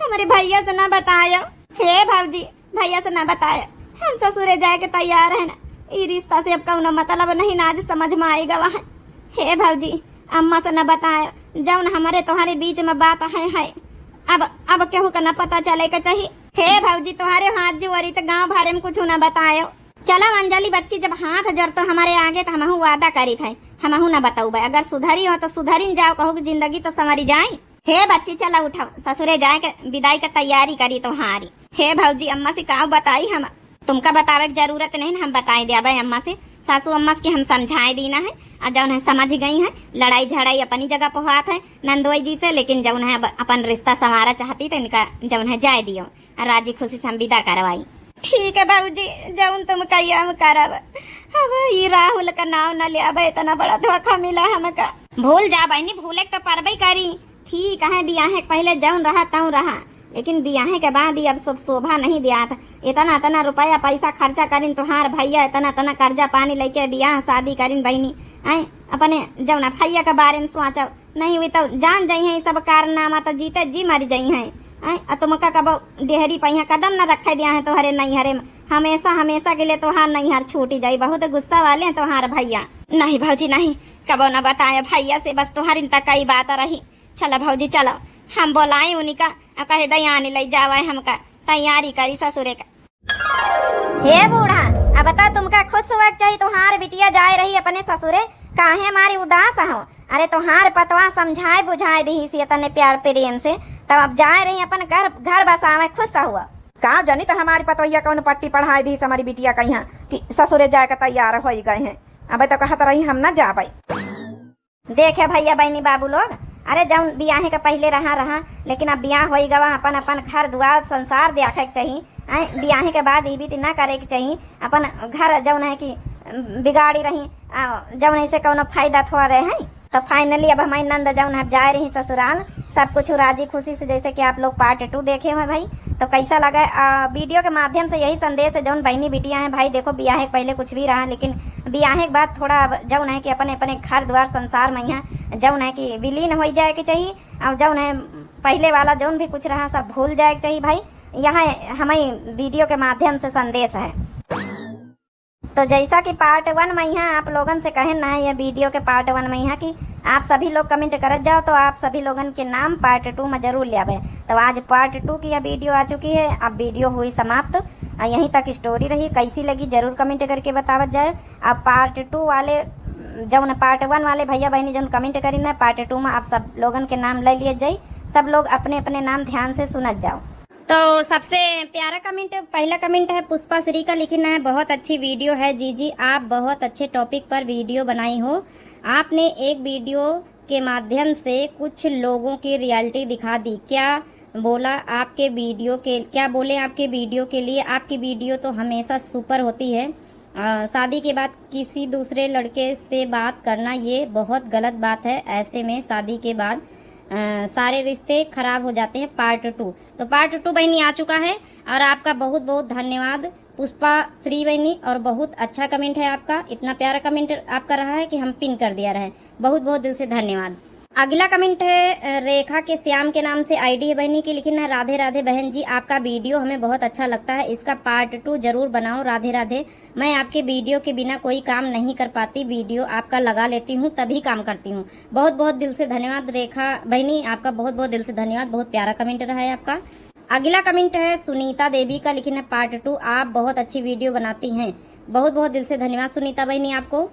हमारे भैया से ना बताया। हे भाऊजी, भैया से ना बताया, हम ससुरे जाए के तैयार है ना। ये रिश्ता से अब कौन मतलब नहीं ना, आज समझ में आएगा वहाँ। हे भाऊजी, अम्मा से ना बताया, जौन हमारे तुम्हारे बीच में बात है अब केहू का ना पता चले का चाहिए। हे भाऊजी, तुम्हारे हाथ जुआरी तो गाँव भरे में कुछ ना बतायो। चलो अंजलि बच्ची, जब हाथ जर तो हमारे आगे तो हमहू वादा करी थे, हमहू ना बताऊ भाई, अगर सुधरी हो तो सुधरी जाओ, कहू कि जिंदगी तो संवरी जाए। हे बच्ची, चला उठाओ, ससुरे जाए के विदाई का तैयारी करी तुम्हारी। हे भाऊजी, अम्मा से का बताई? हम तुमका बतावे की जरूरत नहीं, हम बताई दिया भाई अम्मा से, सासू अम्मा की हम समझाए दीना है। और जौन है समझ गई है, लड़ाई झड़ाई अपनी जगह पहुँचात है नंदोई जी से, लेकिन जौन है अपन रिश्ता संवारा चाहती तो इनका जौन है जाए दियो, और राजी खुशी से हम विदा करवाई। ठीक है बाबूजी, जौन तुम कहिए हम करब। अब ये राहुल का नाम न ले, अब इतना बड़ा धोखा मिला हमका। भूल जा बहनी, भूले तो परबई करी। ठीक है, बियाहे पहले जौन रहा तौन रहा, लेकिन बियाहे के बाद ही अब सब शोभा नहीं दिया था। इतना इतना रुपया पैसा खर्चा करीन तुहार भैया, इतना इतना कर्जा पानी लेके बियाह शादी करीन बहनी। अपने जौना भैया के बारे में सोचो, नहीं हुई तो जान जाइ है सब कारनामा, तो जीते जी मर जाइ है। तुमका कब डेहरी पहिया कदम न रखे दिया है तोहरे नैहरे में, हमेशा हमेशा के लिए तोहार नैहर छूटी जाई। बहुत गुस्सा वाले हैं तोहार भैया। नहीं भौजी नहीं, कबो न बताया भैया से, बस तुम्हारी तक ही बात रही। चलो भौजी चलो, हम बोलाए उन्हीं का, कहे दयानी ले जावा हमका, तैयारी करी ससुरे का। हे बूढ़ा, अब बता तुमका खुश हुआ चाहिए, तुम्हार बिटिया जाए रही अपने ससुरे, काहे हमारी उदास हो? अरे तुम्हार पतवा समझाए बुझाए दी सी तने प्यार प्रेम से, तब अब जाए रही अपन घर बसावे, खुश हुआ। का जानी तो हमारी पतवैया कौन पट्टी पढ़ाई दी हमारी बिटिया कहीं कि ससुरे जाए का तैयार हो गए हैं। अब तो कहत रही हम न जा भाई। देखे भैया बहनी बाबू लोग, अरे जौन बियाहे का पहले रहा लेकिन अब बियाह हो गवा अपन अपन घर दुआर संसार देखे के चाहिए। बियाहे के बाद ये भी ना करे के चाहिए अपन घर जौन है कि बिगाड़ी रही जौन ऐसे कौनो फायदा थोड़ा रहे हैं। तो फाइनली अब हमारी नंद जौन है जा रही ससुराल, सब कुछ राजी खुशी से, जैसे कि आप लोग पार्ट 2 देखे हुए भाई। तो कैसा लगा वीडियो के माध्यम से यही संदेश है जौन बहनी बिटिया है भाई, देखो बियाह के पहले कुछ भी रहा लेकिन बियाह के बाद थोड़ा जौन है कि अपने अपने घर द्वार संसार में यहाँ जौन है कि विलीन हो जाए के चाहिए और जौन है पहले वाला जौन भी कुछ रहा सब भूल जाए के चाहिए भाई। यहाँ हमें वीडियो के माध्यम से संदेश है। तो जैसा कि पार्ट 1 में यहाँ आप लोगन से कहे ना है, ये वीडियो के पार्ट 1 में यहाँ कि आप सभी लोग कमेंट करत जाओ तो आप सभी लोगन के नाम पार्ट 2 में जरूर ले आवे। तो आज पार्ट 2 की यह वीडियो आ चुकी है। अब वीडियो हुई समाप्त, यहीं तक स्टोरी रही। कैसी लगी जरूर कमेंट करके बतावत जाए। अब पार्ट 2 वाले जौन पार्ट 1 वाले भैया बहनी जौन कमेंट करी ना, पार्ट 2 में आप सब लोगन के नाम ले लिए जाए। सब लोग अपने अपने नाम ध्यान से सुनत जाओ। तो सबसे प्यारा कमेंट, पहला कमेंट है पुष्पा श्री का, लिखना है बहुत अच्छी वीडियो है जीजी, आप बहुत अच्छे टॉपिक पर वीडियो बनाई हो। आपने एक वीडियो के माध्यम से कुछ लोगों की रियलिटी दिखा दी। क्या बोले आपके वीडियो के लिए? आपकी वीडियो तो हमेशा सुपर होती है। शादी के बाद किसी दूसरे लड़के से बात करना ये बहुत गलत बात है। ऐसे में शादी के बाद सारे रिश्ते खराब हो जाते हैं। पार्ट 2, तो पार्ट 2 बहनी आ चुका है और आपका बहुत बहुत धन्यवाद पुष्पा श्री बहनी, और बहुत अच्छा कमेंट है आपका। इतना प्यारा कमेंट आपका रहा है कि हम पिन कर दिया रहे। बहुत बहुत दिल से धन्यवाद। अगला कमेंट है रेखा के श्याम के नाम से आईडी है बहनी की, लिखना है राधे राधे बहन जी, आपका वीडियो हमें बहुत अच्छा लगता है, इसका पार्ट 2 जरूर बनाओ। राधे राधे। मैं आपके वीडियो के बिना कोई काम नहीं कर पाती, वीडियो आपका लगा लेती हूँ तभी काम करती हूँ। बहुत बहुत दिल से धन्यवाद रेखा बहनी, आपका बहुत बहुत दिल से धन्यवाद। बहुत प्यारा कमेंट रहा है आपका। अगला कमेंट है सुनीता देवी का, लिखना है पार्ट 2, आप बहुत अच्छी वीडियो बनाती हैं। बहुत बहुत दिल से धन्यवाद सुनीता बहनी आपको।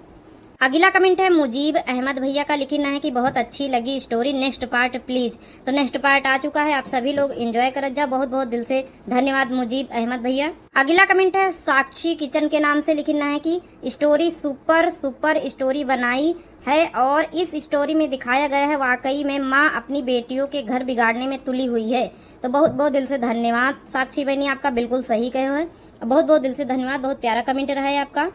अगला कमेंट है मुजीब अहमद भैया का, लिखना है कि बहुत अच्छी लगी स्टोरी, नेक्स्ट पार्ट प्लीज। तो नेक्स्ट पार्ट आ चुका है, आप सभी लोग एंजॉय करत जाओ। बहुत बहुत दिल से धन्यवाद मुजीब अहमद भैया। अगला कमेंट है साक्षी किचन के नाम से, लिखना है कि स्टोरी सुपर स्टोरी बनाई है और इस स्टोरी में दिखाया गया है वाकई में माँ अपनी बेटियों के घर बिगाड़ने में तुली हुई है। तो बहुत बहुत दिल से धन्यवाद साक्षी बहनी, आपका बिल्कुल सही कहे हुए। बहुत बहुत दिल से धन्यवाद। बहुत प्यारा कमेंट रहा है आपका।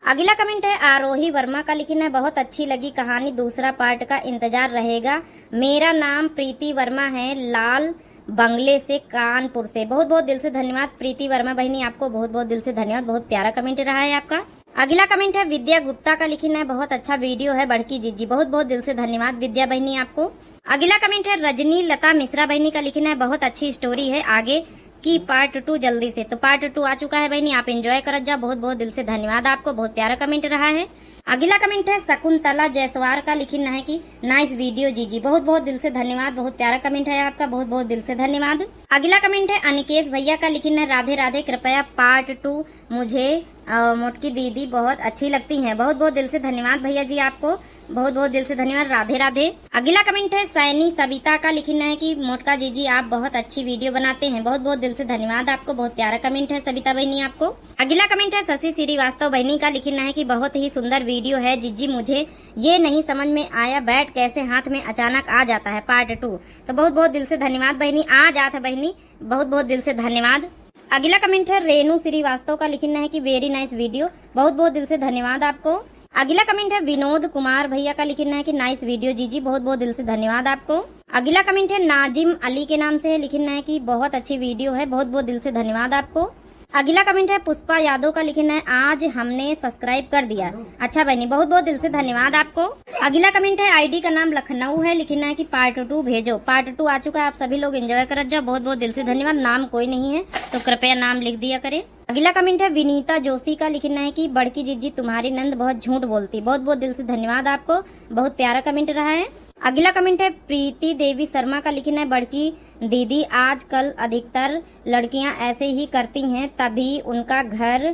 अगला कमेंट है आरोही वर्मा का, लिखना है बहुत अच्छी लगी कहानी, दूसरा पार्ट का इंतजार रहेगा। मेरा नाम प्रीति वर्मा है, लाल बंगले से कानपुर से। बहुत बहुत दिल से धन्यवाद प्रीति वर्मा बहनी, आपको बहुत बहुत दिल से धन्यवाद। बहुत प्यारा कमेंट रहा है आपका। अगला कमेंट है विद्या गुप्ता का, लिखना है बहुत अच्छा वीडियो है बड़की जीजी। बहुत बहुत दिल से धन्यवाद विद्या बहनी आपको। अगला कमेंट है रजनी लता मिश्रा बहनी का, लिखना है बहुत अच्छी स्टोरी है, आगे की पार्ट 2 जल्दी से। तो पार्ट 2 आ चुका है बहनी, आप एंजॉय करत जाओ। बहुत बहुत दिल से धन्यवाद आपको। बहुत प्यारा कमेंट रहा है। अगला कमेंट है शकुंतला जयसवार का, लिखना है कि नाइस वीडियो जीजी। बहुत बहुत दिल से धन्यवाद। बहुत प्यारा कमेंट है आपका। बहुत बहुत दिल से धन्यवाद। अगला कमेंट है अनिकेश भैया का, लिखना है राधे राधे, कृपया पार्ट 2 मुझे मोटकी दीदी बहुत अच्छी लगती हैं। बहुत बहुत दिल से धन्यवाद भैया जी आपको। बहुत बहुत दिल से धन्यवाद। राधे राधे। अगला कमेंट है सैनी सविता का, लिखना है कि मोटका जीजी आप बहुत अच्छी वीडियो बनाते हैं। बहुत बहुत दिल से धन्यवाद आपको। बहुत प्यारा कमेंट है सविता बहनी आपको। अगला कमेंट है शशि श्रीवास्तव बहनी का, लिखना है कि बहुत ही सुंदर वीडियो है जीजी, मुझे ये नहीं समझ में आया बैट कैसे हाथ में अचानक आ जाता है, पार्ट 2। तो बहुत बहुत दिल से धन्यवाद बहनी, आ जाता बहनी। बहुत बहुत दिल से धन्यवाद। अगला कमेंट है रेणु श्रीवास्तव का, लिखना है कि वेरी नाइस वीडियो। बहुत बहुत दिल से धन्यवाद आपको। अगला कमेंट है विनोद कुमार भैया का, लिखना है कि नाइस वीडियो जीजी। बहुत बहुत दिल से धन्यवाद आपको। अगला कमेंट है नाजिम अली के नाम से है, लिखना है कि बहुत अच्छी वीडियो है। बहुत बहुत दिल से धन्यवाद आपको। अगला कमेंट है पुष्पा यादव का, लिखना है आज हमने सब्सक्राइब कर दिया। अच्छा बहनी, बहुत बहुत दिल से धन्यवाद आपको। अगला कमेंट है आईडी का नाम लखनऊ है, लिखना है कि पार्ट 2 भेजो। पार्ट 2 आ चुका है, आप सभी लोग एंजॉय करत जाओ। बहुत बहुत दिल से धन्यवाद। नाम कोई नहीं है तो कृपया नाम लिख दिया करें। अगला कमेंट है विनीता जोशी का, लिखना है कि बड़की जीजी तुम्हारी नंद बहुत झूठ बोलती। बहुत बहुत दिल से धन्यवाद आपको। बहुत प्यारा कमेंट रहा है। अगला कमेंट है प्रीति देवी शर्मा का, लिखना है बड़की दीदी आजकल अधिकतर लड़कियां ऐसे ही करती हैं तभी उनका घर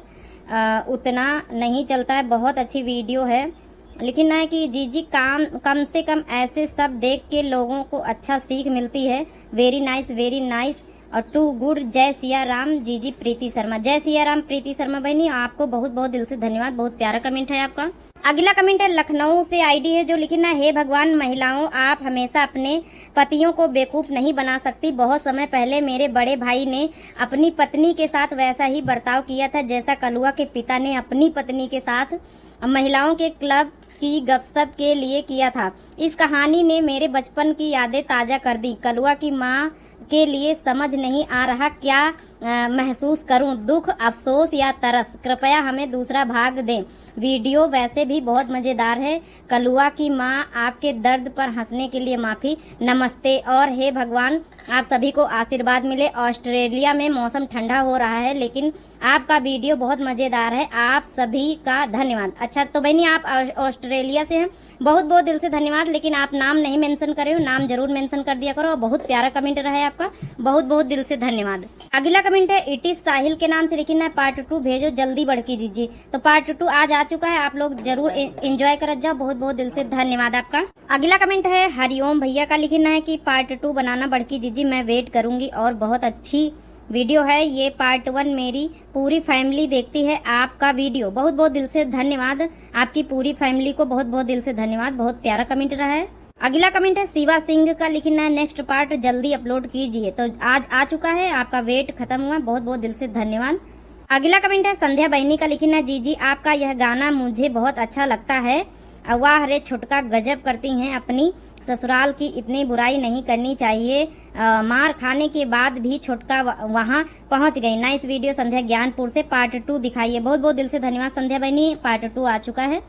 उतना नहीं चलता है। बहुत अच्छी वीडियो है, लिखना है कि जीजी कम से कम ऐसे सब देख के लोगों को अच्छा सीख मिलती है। वेरी नाइस और टू गुड। जय सिया राम जीजी प्रीति शर्मा। जय सिया राम प्रीति शर्मा बहनी, आपको बहुत बहुत दिल से धन्यवाद। बहुत प्यारा कमेंट है आपका। अगला कमेंट है लखनऊ से आईडी है जो लिखना है, हे भगवान महिलाओं आप हमेशा अपने पतियों को बेवकूफ नहीं बना सकती। बहुत समय पहले मेरे बड़े भाई ने अपनी पत्नी के साथ वैसा ही बर्ताव किया था जैसा कलुआ के पिता ने अपनी पत्नी के साथ महिलाओं के क्लब की गपशप के लिए किया था। इस कहानी ने मेरे बचपन की यादें ताजा कर दी। कलुआ की माँ के लिए समझ नहीं आ रहा क्या महसूस करूं, दुख, अफसोस या तरस। कृपया हमें दूसरा भाग दें। वीडियो वैसे भी बहुत मजेदार है। कलुआ की माँ, आपके दर्द पर हंसने के लिए माफी। नमस्ते और हे भगवान आप सभी को आशीर्वाद मिले। ऑस्ट्रेलिया में मौसम ठंडा हो रहा है लेकिन आपका वीडियो बहुत मजेदार है। आप सभी का धन्यवाद। अच्छा तो बहनी आप ऑस्ट्रेलिया से हैं, बहुत बहुत दिल से धन्यवाद। लेकिन आप नाम नहीं मेंशन करे हो, नाम जरूर मेंशन कर दिया करो। बहुत प्यारा कमेंट रहा है आपका, बहुत बहुत दिल से धन्यवाद। अगला कमेंट है इट इज साहिल के नाम से लिखना है, पार्ट 2 भेजो जल्दी बढ़ की दीजिए। तो पार्ट 2 आज आ चुका है, आप लोग जरूर एंजॉय कर जाओ। बहुत बहुत दिल से धन्यवाद आपका। अगला कमेंट है हरिओम भैया का लिखना है कि पार्ट 2 बनाना बढ़ की दीजिए, मैं वेट करूंगी और बहुत अच्छी वीडियो है ये। पार्ट 1 मेरी पूरी फैमिली देखती है आपका वीडियो। बहुत बहुत दिल से धन्यवाद, आपकी पूरी फैमिली को बहुत बहुत दिल से धन्यवाद। बहुत प्यारा कमेंट रहा है। अगला कमेंट है शिवा सिंह का लिखना है, नेक्स्ट पार्ट जल्दी अपलोड कीजिए। तो आज आ चुका है, आपका वेट खत्म हुआ। बहुत बहुत दिल से धन्यवाद। अगला कमेंट है संध्या बहनी का लिखना है, जी आपका यह गाना मुझे बहुत अच्छा लगता है। वाह रे छुटका गजब करती हैं, अपनी ससुराल की इतनी बुराई नहीं करनी चाहिए। मार खाने के बाद भी छुटका वहां पहुंच गई। नाइस वीडियो संध्या ज्ञानपुर से। पार्ट 2 दिखाइए। बहुत बहुत दिल से धन्यवाद संध्या बहनी, पार्ट 2 आ चुका है।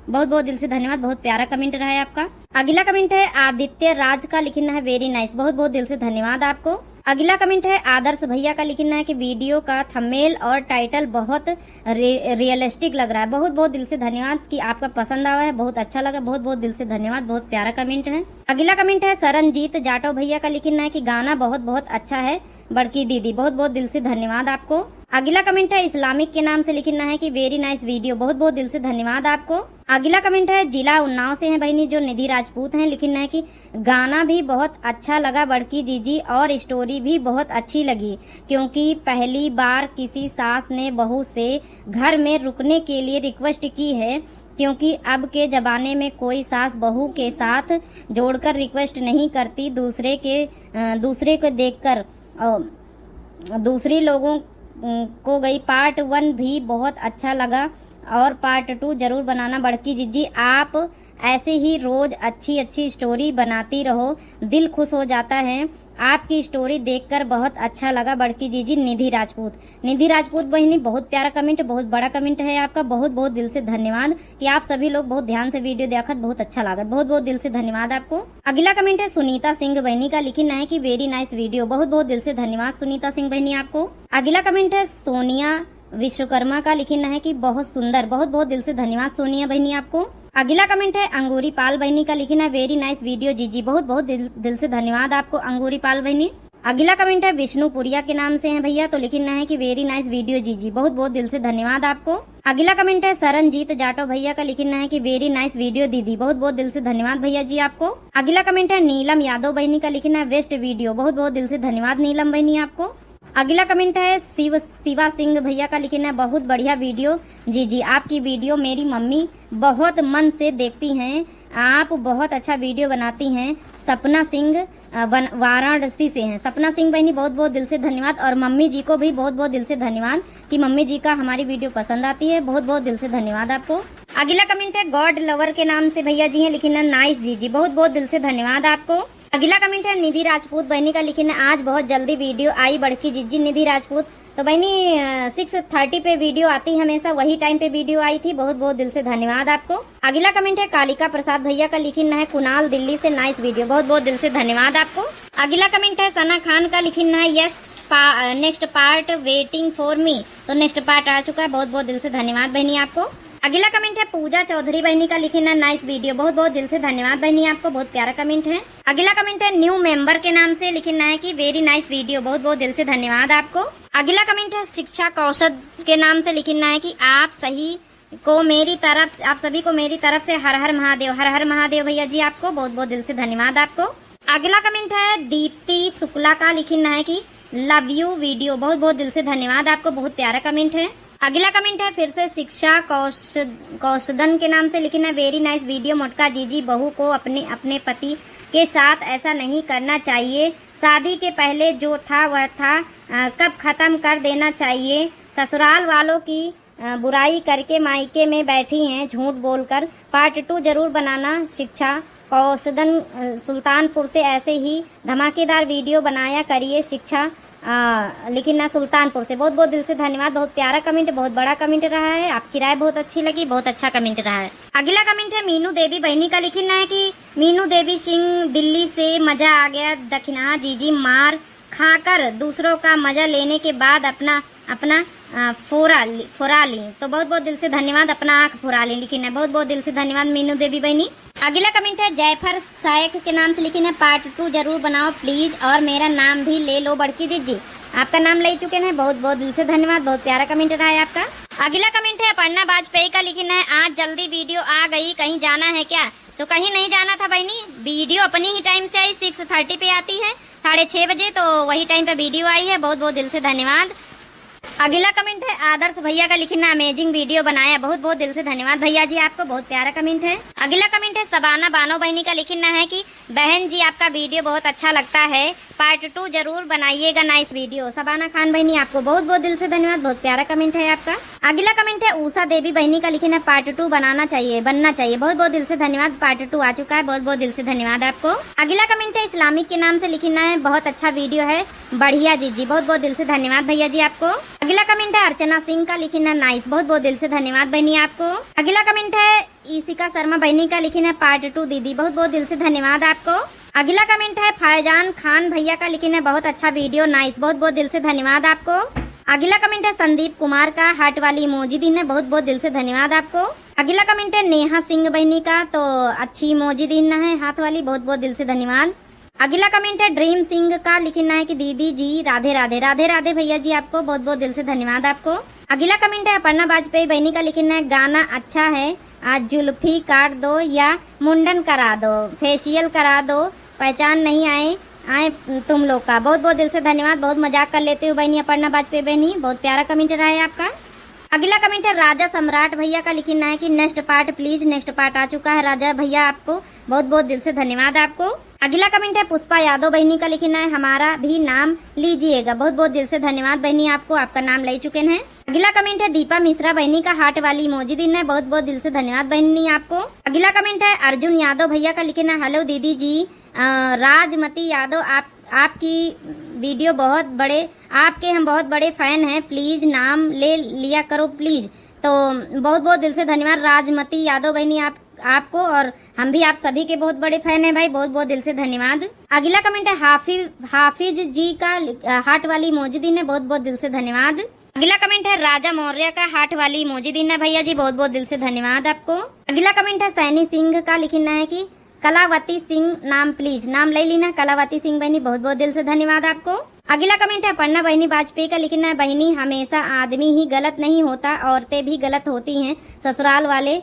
बहुत बहुत दिल से धन्यवाद, बहुत प्यारा कमेंट रहा है आपका। अगला कमेंट है आदित्य राज का लिखना है, वेरी नाइस। बहुत बहुत दिल से धन्यवाद आपको। अगला कमेंट है आदर्श भैया का लिखना है कि वीडियो का थंबनेल और टाइटल बहुत रियलिस्टिक लग रहा है। बहुत बहुत दिल से धन्यवाद कि आपका पसंद आया है, बहुत अच्छा लगा। बहुत बहुत दिल से धन्यवाद, बहुत प्यारा कमेंट है। अगला कमेंट है सरनजीत जाटव भैया का लिखना है कि गाना बहुत बहुत अच्छा है बड़की दीदी। बहुत बहुत दिल से धन्यवाद आपको। अगला कमेंट है इस्लामिक के नाम से लिखना है कि वेरी नाइस वीडियो। बहुत बहुत दिल से धन्यवाद आपको। अगला कमेंट है जिला उन्नाव से है बहनी जो निधि राजपूत हैं, लिखना है कि गाना भी बहुत अच्छा लगा बड़की जीजी और स्टोरी भी बहुत अच्छी लगी क्योंकि पहली बार किसी सास ने बहू से घर में रुकने के लिए रिक्वेस्ट की है क्योंकि अब के जमाने में कोई सास बहू के साथ जोड़कर रिक्वेस्ट नहीं करती। दूसरे को देखकर दूसरी लोगों को गई। पार्ट 1 भी बहुत अच्छा लगा और पार्ट 2 जरूर बनाना बड़की जीजी। आप ऐसे ही रोज अच्छी अच्छी स्टोरी बनाती रहो, दिल खुश हो जाता है। आपकी स्टोरी देखकर बहुत अच्छा लगा बड़की जीजी। निधि राजपूत। निधि राजपूत बहनी बहुत प्यारा कमेंट, बहुत बड़ा कमेंट है आपका। बहुत बहुत दिल से धन्यवाद कि आप सभी लोग बहुत ध्यान से वीडियो देखत, बहुत अच्छा लागत। बहुत बहुत दिल से धन्यवाद आपको। अगला कमेंट है सुनीता सिंह बहनी का लिखना है कि वेरी नाइस वीडियो। बहुत बहुत दिल से धन्यवाद सुनीता सिंह बहनी आपको। अगला कमेंट है सोनिया विश्वकर्मा का लिखना है कि बहुत सुंदर। बहुत बहुत दिल से धन्यवाद सोनिया बहनी आपको। अगला कमेंट है अंगूरी पाल बहनी का लिखना है, वेरी नाइस वीडियो जीजी। बहुत बहुत दिल से धन्यवाद आपको अंगूरी पाल बहनी। अगला कमेंट है विष्णुपुरिया के नाम से है भैया, तो लिखना है कि वेरी नाइस वीडियो जीजी। बहुत बहुत दिल से धन्यवाद आपको। अगला कमेंट है सरनजीत जाटव भैया का लिखना है कि वेरी नाइस वीडियो दीदी। बहुत बहुत दिल से धन्यवाद भैया जी आपको। अगला कमेंट है नीलम यादव बहनी का लिखना है, बेस्ट वीडियो। बहुत बहुत दिल से धन्यवाद नीलम बहनी आपको। अगला कमेंट है शिवा सिंह भैया का लिखना है, बहुत बढ़िया वीडियो जी। आपकी वीडियो मेरी मम्मी बहुत मन से देखती हैं, आप बहुत अच्छा वीडियो बनाती हैं। सपना सिंह वाराणसी से हैं। सपना सिंह बहनी बहुत बहुत दिल से धन्यवाद और मम्मी जी को भी बहुत बहुत दिल से धन्यवाद कि मम्मी जी का हमारी वीडियो पसंद आती है। बहुत बहुत दिल से धन्यवाद आपको। अगला कमेंट है गॉड लवर के नाम से भैया जी है, लिखना नाइस जी। बहुत बहुत दिल से धन्यवाद आपको। अगला कमेंट है निधि राजपूत बहनी का लिखना, आज बहुत जल्दी वीडियो आई बड़की जीजी। निधि राजपूत तो बहनी 6:30 पे वीडियो आती है हमेशा, वही टाइम पे वीडियो आई थी। बहुत बहुत दिल से धन्यवाद आपको। अगला कमेंट है कालिका प्रसाद भैया का लिखना है, कुणाल दिल्ली से, नाइस वीडियो। बहुत बहुत दिल से धन्यवाद आपको। अगला कमेंट है सना खान का लिखना है, yes next part waiting for me. तो नेक्स्ट पार्ट आ चुका है। बहुत बहुत दिल से धन्यवाद बहनी आपको। अगला कमेंट है पूजा चौधरी बहनी का लिखना, नाइस वीडियो। बहुत बहुत दिल से धन्यवाद बहनी आपको, बहुत प्यारा कमेंट है। अगला कमेंट है न्यू मेंबर के नाम से लिखना है कि वेरी नाइस वीडियो। बहुत बहुत दिल से धन्यवाद आपको। अगला कमेंट है शिक्षा कौशल के नाम से लिखना है कि आप सभी को मेरी तरफ से हर हर महादेव। हर हर महादेव भैया जी आपको, बहुत बहुत दिल से धन्यवाद आपको। अगला कमेंट है दीप्ति शुक्ला का लिखना है कि लव यू वीडियो। बहुत बहुत दिल से धन्यवाद आपको, बहुत प्यारा कमेंट है। अगला कमेंट है फिर से शिक्षा कौशदन के नाम से लिखना है, वेरी नाइस वीडियो मोटका जीजी, बहू को अपने पति के साथ ऐसा नहीं करना चाहिए, शादी के पहले जो था वह था, कब खत्म कर देना चाहिए, ससुराल वालों की बुराई करके मायके में बैठी हैं झूठ बोलकर। पार्ट 2 जरूर बनाना। शिक्षा कौशदन सुल्तानपुर से ऐसे ही धमाकेदार वीडियो बनाया करिए। शिक्षा लेकिन ना सुल्तानपुर से। बहुत बहुत दिल से धन्यवाद। बहुत प्यारा कमेंट, बहुत बड़ा कमेंट रहा है, आपकी राय बहुत अच्छी लगी, बहुत अच्छा कमेंट रहा है। अगला कमेंट है मीनू देवी बहनी का, लिखना है कि मीनू देवी सिंह दिल्ली से, मजा आ गया दखिना जीजी, मार खाकर दूसरों का मजा लेने के बाद अपना फुरा ली। तो बहुत बहुत दिल से धन्यवाद, अपना आँख फुरा ली लिखना है। बहुत बहुत दिल से धन्यवाद मीनू देवी बहनी। अगला कमेंट है जयफर साइक के नाम से, लिखना है पार्ट 2 जरूर बनाओ प्लीज, और मेरा नाम भी ले लो बड़की दीदी। आपका नाम ले चुके हैं, बहुत बहुत दिल से धन्यवाद, बहुत प्यारा कमेंट रहा है आपका। अगला कमेंट है अपर्णा वाजपेयी का, लिखना है आज जल्दी वीडियो आ गई, कहीं जाना है क्या? तो कहीं नहीं जाना था बहनी, वीडियो अपनी ही टाइम से आई, 6:30 पे आती है, 6:30 बजे, तो वही टाइम पे वीडियो आई है। बहुत बहुत दिल से धन्यवाद। अगला कमेंट है आदर्श भैया का, लिखना अमेजिंग वीडियो बनाया, बहुत बहुत दिल से धन्यवाद भैया जी, आपको बहुत प्यारा कमेंट है। अगला कमेंट है सबाना बानो बहनी का, लिखना है कि बहन जी आपका वीडियो बहुत अच्छा लगता है, पार्ट 2 जरूर बनाइएगा, नाइस वीडियो। सबाना खान बहनी आपको बहुत बहुत दिल से धन्यवाद, बहुत प्यारा कमेंट है आपका। अगला कमेंट है उषा देवी बहनी का, लिखना है पार्ट 2 बनना चाहिए, बहुत बहुत दिल से धन्यवाद, पार्ट 2 आ चुका है, बहुत बहुत दिल से धन्यवाद आपको। अगला कमेंट है इस्लामिक के नाम से, लिखना है बहुत अच्छा वीडियो है, बढ़िया जी, बहुत बहुत दिल से धन्यवाद भैया जी आपको। अगला कमेंट है अर्चना सिंह का, लिखना नाइस, बहुत बहुत दिल से धन्यवाद बहनी आपको। अगला कमेंट है ईशिका शर्मा बहनी का, लिखना है पार्ट 2 दीदी, बहुत बहुत दिल से धन्यवाद आपको। अगला कमेंट है फैजान खान भैया का, लिखना है बहुत अच्छा वीडियो, नाइस, बहुत बहुत दिल से धन्यवाद आपको। अगला कमेंट है संदीप कुमार का, हार्ट वाली इमोजी दिन है, बहुत बहुत दिल से धन्यवाद आपको। अगला कमेंट है नेहा सिंह बहनी का, तो अच्छी इमोजी दिन है हाथ वाली, बहुत बहुत दिल से धन्यवाद। अगला कमेंट है ड्रीम सिंह का, लिखना है कि दीदी जी राधे राधे, राधे राधे भैया जी आपको बहुत बहुत दिल से धन्यवाद आपको। अगला कमेंट है अपर्णा वाजपेयी बहनी का, लिखना है गाना अच्छा है, आज जुल्फी काट दो या मुंडन करा दो, फेशियल करा दो, पहचान नहीं आए तुम लोग का, बहुत बहुत दिल से धन्यवाद, बहुत मजाक कर लेते हो बहनी अपर्णा वाजपेयी बहनी, बहुत प्यारा कमेंट रहा है आपका। अगला कमेंट है राजा सम्राट भैया का, लिखना है कि next part please, next part आ चुका है राजा भैया, आपको बहुत बहुत दिल से धन्यवाद आपको। अगला कमेंट है पुष्पा यादव बहनी का, लिखना है हमारा भी नाम लीजिएगा, बहुत बहुत दिल से धन्यवाद बहनी आपको, आपका नाम ले चुके हैं। अगला कमेंट है दीपा मिश्रा बहनी का, हार्ट वाली इमोजी दिन है, बहुत बहुत दिल से धन्यवाद बहनी आपको। अगला कमेंट है अर्जुन यादव भैया का, लिखना है हेलो दीदी जी, राजमती यादव आपकी वीडियो आपके हम बहुत बड़े फैन हैं, प्लीज नाम ले लिया करो प्लीज। तो बहुत बहुत दिल से धन्यवाद राजमती यादव बहनी आपको, और हम भी आप सभी के बहुत बड़े फैन हैं भाई, बहुत बहुत दिल से धन्यवाद। अगला कमेंट है हाफिज जी का, हार्ट वाली इमोजी दिन है, बहुत बहुत दिल से धन्यवाद। अगला कमेंट है राजा मौर्य का, हार्ट वाली इमोजी दिन है भैया जी, बहुत बहुत दिल से धन्यवाद आपको। अगला कमेंट है सैनी सिंह का, लिखना है कि कलावती सिंह नाम प्लीज, नाम ले लेना कलावती सिंह बहनी, बहुत बहुत दिल से धन्यवाद आपको। अगला कमेंट है पन्ना बहनी वाजपेयी का, लिखना है बहनी हमेशा आदमी ही गलत नहीं होता, औरतें भी गलत होती हैं, ससुराल वाले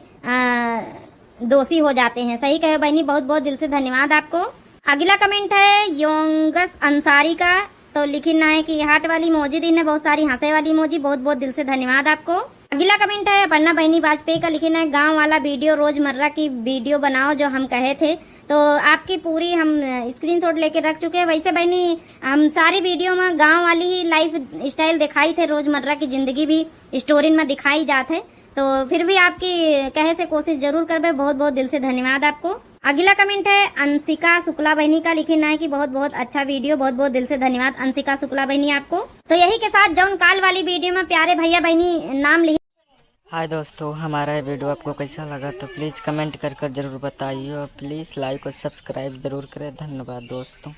दोषी हो जाते हैं, सही कहे बहनी, बहुत बहुत दिल से धन्यवाद आपको। अगला कमेंट है योंगस अंसारी का, तो लिखना है कि हार्ट वाली इमोजी दिन है, बहुत सारी हंसे वाली इमोजी, बहुत बहुत दिल से धन्यवाद आपको। अगला कमेंट है पन्ना बहनी वाजपेयी का, लिखना है गांव वाला वीडियो, रोजमर्रा की वीडियो बनाओ जो हम कहे थे, तो आपकी पूरी हम स्क्रीनशॉट लेके रख चुके हैं। वैसे बहनी हम सारी वीडियो में गांव वाली ही लाइफ स्टाइल दिखाई थे, रोजमर्रा की जिंदगी भी स्टोरी में दिखाई जाते, तो फिर भी आपकी कहे से कोशिश जरूर करबे, बहुत बहुत दिल से धन्यवाद आपको। अगला कमेंट है अंशिका शुक्ला बहनी का, लिखना है कि बहुत बहुत अच्छा वीडियो, बहुत बहुत दिल से धन्यवाद अंशिका शुक्ला बहनी आपको। तो यही के साथ जौन काल वाली वीडियो में प्यारे भैया बहनी नाम लिखे। हाय दोस्तों, हमारा ये वीडियो आपको कैसा लगा तो प्लीज़ कमेंट कर जरूर बताइए, और प्लीज़ लाइक और सब्सक्राइब जरूर करें। धन्यवाद दोस्तों।